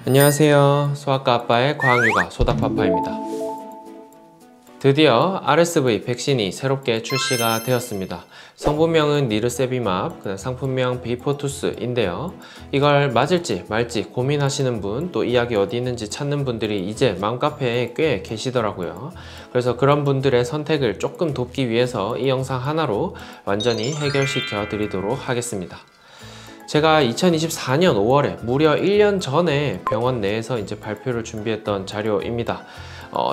안녕하세요. 소아과 아빠의 과학육아 소닥파파입니다. 드디어 RSV 백신이 새롭게 출시가 되었습니다. 성분명은 니르세비맙, 상품명 베이포투스인데요. 이걸 맞을지 말지 고민하시는 분, 또 이 약이 어디 있는지 찾는 분들이 이제 맘카페에 꽤 계시더라고요. 그래서 그런 분들의 선택을 조금 돕기 위해서 이 영상 하나로 완전히 해결시켜 드리도록 하겠습니다. 제가 2024년 5월에 무려 1년 전에 병원 내에서 이제 발표를 준비했던 자료입니다.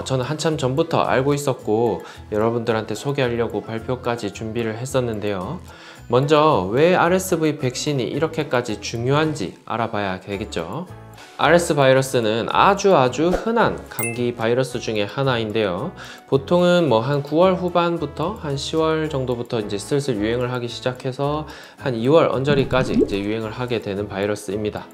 저는 한참 전부터 알고 있었고 여러분들한테 소개하려고 발표까지 준비를 했었는데요. 먼저 왜 RSV 백신이 이렇게까지 중요한지 알아봐야 되겠죠. RS 바이러스는 아주 흔한 감기 바이러스 중에 하나인데요. 보통은 한 9월 후반부터 한 10월 정도부터 이제 슬슬 유행을 하기 시작해서 한 2월 언저리까지 이제 유행을 하게 되는 바이러스입니다.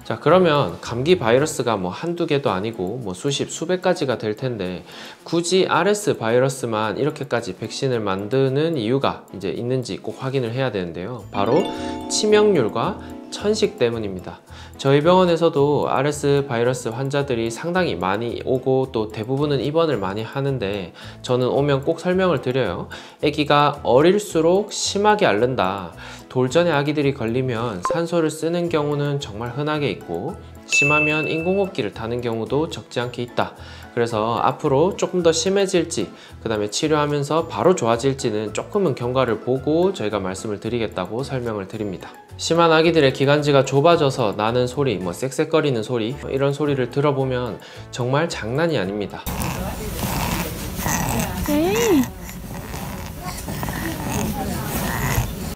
자, 그러면 감기 바이러스가 한두 개도 아니고 수십, 수백 가지가 될 텐데 굳이 RS 바이러스만 이렇게까지 백신을 만드는 이유가 이제 있는지 꼭 확인을 해야 되는데요. 바로 치명률과 천식 때문입니다. 저희 병원에서도 RS 바이러스 환자들이 상당히 많이 오고 또 대부분은 입원을 많이 하는데 저는 오면 꼭 설명을 드려요. 아기가 어릴수록 심하게 앓는다. 돌전에 아기들이 걸리면 산소를 쓰는 경우는 정말 흔하게 있고 심하면 인공호흡기를 타는 경우도 적지 않게 있다. 그래서 앞으로 조금 더 심해질지 그 다음에 치료하면서 바로 좋아질지는 조금은 경과를 보고 저희가 말씀을 드리겠다고 설명을 드립니다. 심한 아기들의 기관지가 좁아져서 나는 소리, 쌕쌕거리는 소리 이런 소리를 들어보면 정말 장난이 아닙니다.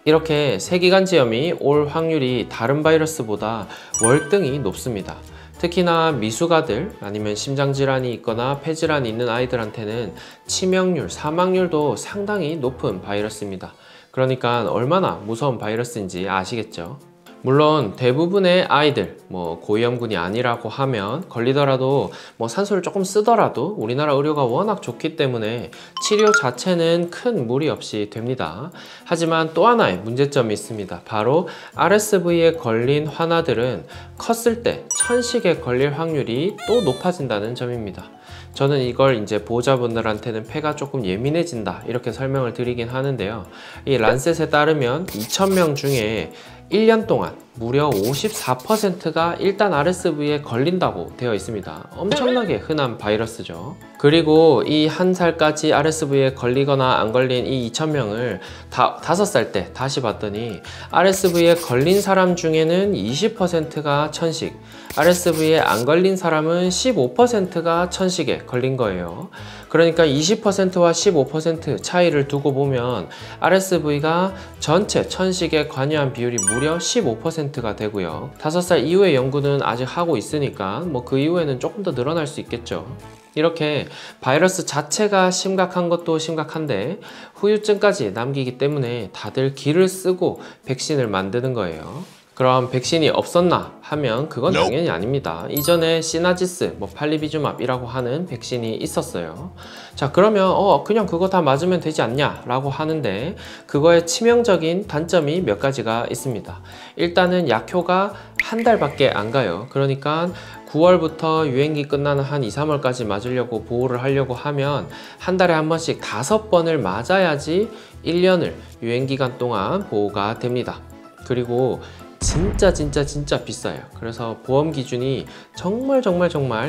이렇게 세기관지염이 올 확률이 다른 바이러스보다 월등히 높습니다. 특히나 미숙아들 아니면 심장질환이 있거나 폐질환이 있는 아이들한테는 치명률, 사망률도 상당히 높은 바이러스입니다. 그러니까 얼마나 무서운 바이러스인지 아시겠죠? 물론 대부분의 아이들 고위험군이 아니라고 하면 걸리더라도 산소를 조금 쓰더라도 우리나라 의료가 워낙 좋기 때문에 치료 자체는 큰 무리 없이 됩니다. 하지만 또 하나의 문제점이 있습니다. 바로 RSV에 걸린 환아들은 컸을 때 천식에 걸릴 확률이 또 높아진다는 점입니다. 저는 이걸 이제 보호자분들한테는 폐가 조금 예민해진다 이렇게 설명을 드리긴 하는데요. 이 란셋에 따르면 2,000명 중에 1년 동안 무려 54%가 일단 RSV에 걸린다고 되어 있습니다. 엄청나게 흔한 바이러스죠. 그리고 이 한 살까지 RSV에 걸리거나 안 걸린 이 2,000명을 5살 때 다시 봤더니 RSV에 걸린 사람 중에는 20%가 천식, RSV에 안 걸린 사람은 15%가 천식에 걸린 거예요. 그러니까 20%와 15% 차이를 두고 보면 RSV가 전체 천식에 관여한 비율이 무려 15%가 되고요. 5살 이후의 연구는 아직 하고 있으니까 그 이후에는 조금 더 늘어날 수 있겠죠. 이렇게 바이러스 자체가 심각한 것도 심각한데 후유증까지 남기기 때문에 다들 기를 쓰고 백신을 만드는 거예요. 그럼 백신이 없었나 하면 그건 당연히 아닙니다. 이전에 시나지스, 팔리비주맙이라고 하는 백신이 있었어요. 자, 그러면 그냥 그거 다 맞으면 되지 않냐 라고 하는데 그거의 치명적인 단점이 몇 가지가 있습니다. 일단은 약효가 한 달밖에 안 가요. 그러니까 9월부터 유행기 끝나는 한 2, 3월까지 맞으려고 보호를 하려고 하면 한 달에 한 번씩 5번을 맞아야지 1년을 유행기간 동안 보호가 됩니다. 그리고 진짜 비싸요. 그래서 보험 기준이 정말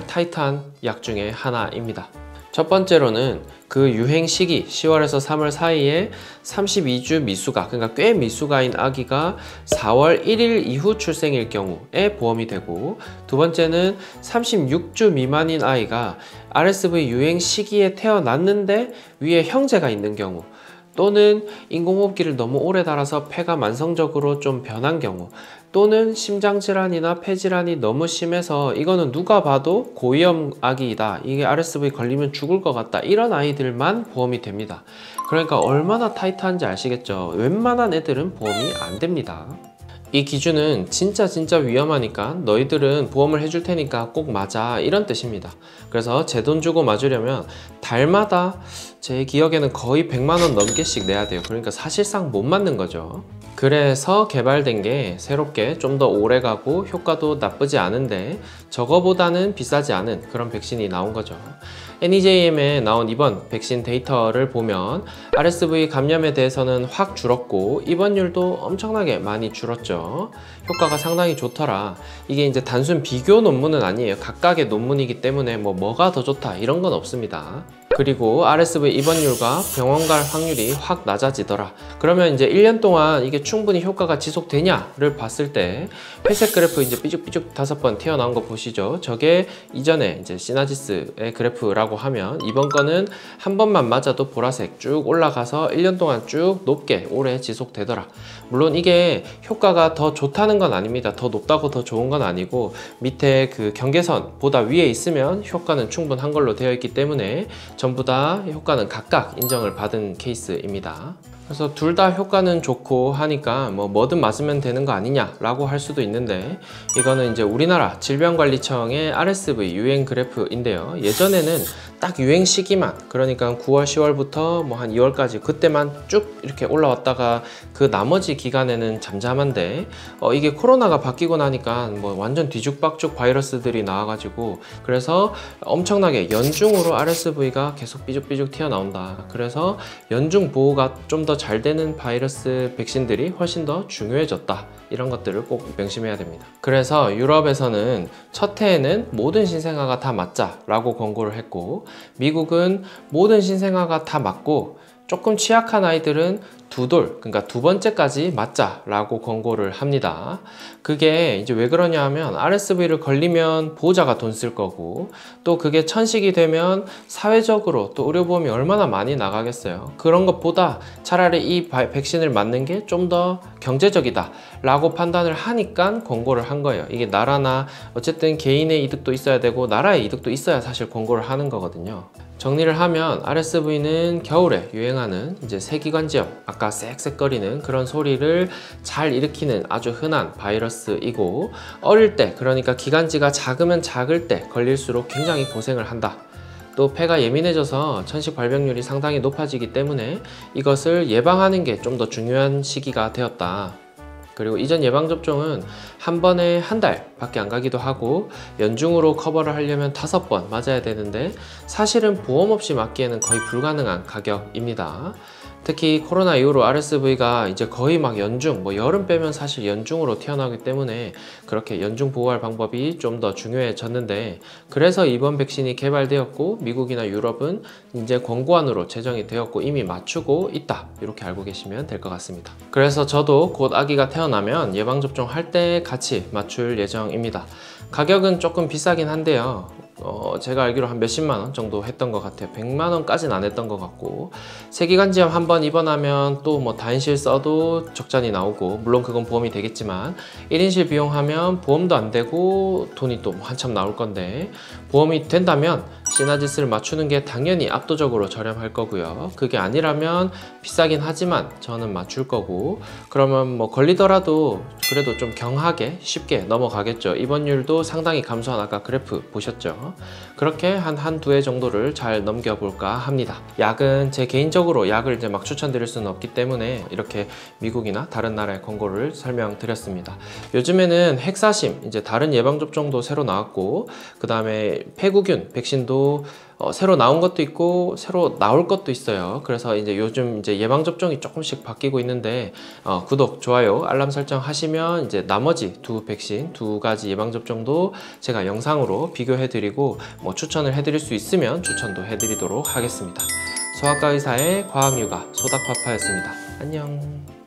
타이트한 약 중에 하나입니다. 첫 번째로는 그 유행 시기 10월에서 3월 사이에 32주 미숙아, 그러니까 꽤 미숙아인 아기가 4월 1일 이후 출생일 경우에 보험이 되고, 두 번째는 36주 미만인 아이가 RSV 유행 시기에 태어났는데 위에 형제가 있는 경우, 또는 인공호흡기를 너무 오래 달아서 폐가 만성적으로 좀 변한 경우, 또는 심장질환이나 폐질환이 너무 심해서 이거는 누가 봐도 고위험 아기이다, 이게 RSV 걸리면 죽을 것 같다, 이런 아이들만 보험이 됩니다. 그러니까 얼마나 타이트한지 아시겠죠? 웬만한 애들은 보험이 안 됩니다. 이 기준은 진짜 위험하니까 너희들은 보험을 해줄 테니까 꼭 맞아, 이런 뜻입니다. 그래서 제 돈 주고 맞으려면 달마다 제 기억에는 거의 100만원 넘게씩 내야 돼요. 그러니까 사실상 못 맞는 거죠. 그래서 개발된 게 새롭게 좀 더 오래가고 효과도 나쁘지 않은데 저거보다는 비싸지 않은 그런 백신이 나온 거죠. NEJM에 나온 이번 백신 데이터를 보면 RSV 감염에 대해서는 확 줄었고 입원율도 엄청나게 많이 줄었죠. 효과가 상당히 좋더라. 이게 이제 단순 비교 논문은 아니에요. 각각의 논문이기 때문에 뭐가 더 좋다 이런 건 없습니다. 그리고 RSV 입원율과 병원 갈 확률이 확 낮아지더라. 그러면 이제 1년 동안 이게 충분히 효과가 지속되냐를 봤을 때 회색 그래프 이제 삐죽삐죽 5번 튀어나온 거 보시죠. 저게 이전에 이제 시나지스의 그래프라고 하면 이번 거는 한 번만 맞아도 보라색 쭉 올라가서 1년 동안 쭉 높게 오래 지속되더라. 물론 이게 효과가 더 좋다는 건 아닙니다. 더 높다고 더 좋은 건 아니고 밑에 그 경계선보다 위에 있으면 효과는 충분한 걸로 되어 있기 때문에 전부 다 효과는 각각 인정을 받은 케이스입니다. 그래서 둘 다 효과는 좋고 하니까 뭐든 맞으면 되는 거 아니냐 라고 할 수도 있는데 이거는 이제 우리나라 질병관리청의 RSV 유행 그래프인데요. 예전에는 딱 유행 시기만, 그러니까 9월 10월부터 뭐 한 2월까지 그때만 쭉 이렇게 올라왔다가 그 나머지 기간에는 잠잠한데 이게 코로나가 바뀌고 나니까 뭐 완전 뒤죽박죽 바이러스들이 나와가지고 그래서 엄청나게 연중으로 RSV가 계속 삐죽삐죽 튀어나온다. 그래서 연중 보호가 좀 더 잘 되는 바이러스 백신들이 훨씬 더 중요해졌다. 이런 것들을 꼭 명심해야 됩니다. 그래서 유럽에서는 첫 해에는 모든 신생아가 다 맞자 라고 권고를 했고 미국은 모든 신생아가 다 맞고 조금 취약한 아이들은 그러니까 두 번째까지 맞자 라고 권고를 합니다. 그게 이제 왜 그러냐 하면 RSV를 걸리면 보호자가 돈 쓸 거고 또 그게 천식이 되면 사회적으로 또 의료보험이 얼마나 많이 나가겠어요. 그런 것보다 차라리 이 백신을 맞는 게 좀 더 경제적이다 라고 판단을 하니까 권고를 한 거예요. 이게 나라나 어쨌든 개인의 이득도 있어야 되고 나라의 이득도 있어야 사실 권고를 하는 거거든요. 정리를 하면 RSV는 겨울에 유행하는 이제 세기관지염, 아까 쌕쌕거리는 그런 소리를 잘 일으키는 아주 흔한 바이러스이고 어릴 때, 그러니까 기관지가 작으면 작을 때 걸릴수록 굉장히 고생을 한다. 또 폐가 예민해져서 천식 발병률이 상당히 높아지기 때문에 이것을 예방하는 게 좀 더 중요한 시기가 되었다. 그리고 이전 예방접종은 한 번에 한 달 밖에 안 가기도 하고 연중으로 커버를 하려면 5번 맞아야 되는데 사실은 보험 없이 맞기에는 거의 불가능한 가격입니다. 특히 코로나 이후로 RSV가 이제 거의 막 연중, 여름 빼면 사실 연중으로 튀어나오기 때문에 그렇게 연중 보호할 방법이 좀 더 중요해졌는데 그래서 이번 백신이 개발되었고 미국이나 유럽은 이제 권고안으로 제정이 되었고 이미 맞추고 있다. 이렇게 알고 계시면 될 것 같습니다. 그래서 저도 곧 아기가 태어나면 예방접종 할 때 같이 맞출 예정입니다. 가격은 조금 비싸긴 한데요. 제가 알기로 한 몇십만 원 정도 했던 것 같아요. 100만 원까지는 안 했던 것 같고 세기관지염 한번 입원하면 또 뭐 다인실 써도 적잖이 나오고 물론 그건 보험이 되겠지만 1인실 비용하면 보험도 안 되고 돈이 또 한참 나올 건데 보험이 된다면 시나지스를 맞추는 게 당연히 압도적으로 저렴할 거고요. 그게 아니라면 비싸긴 하지만 저는 맞출 거고 그러면 뭐 걸리더라도 그래도 좀 경하게 쉽게 넘어가겠죠. 입원율도 상당히 감소한 아까 그래프 보셨죠? 그렇게 한두 해 정도를 잘 넘겨볼까 합니다. 약은 제 개인적으로 약을 이제 막 추천드릴 수는 없기 때문에 이렇게 미국이나 다른 나라의 권고를 설명드렸습니다. 요즘에는 헥사심, 이제 다른 예방접종도 새로 나왔고 그 다음에 폐구균 백신도 새로 나온 것도 있고 새로 나올 것도 있어요. 그래서 이제 요즘 이제 예방접종이 조금씩 바뀌고 있는데 구독, 좋아요, 알람 설정 하시면 이제 나머지 두 백신, 두 가지 예방접종도 제가 영상으로 비교해드리고 뭐 추천을 해드릴 수 있으면 추천도 해드리도록 하겠습니다. 소아과 의사의 과학육아 소닥파파였습니다. 안녕.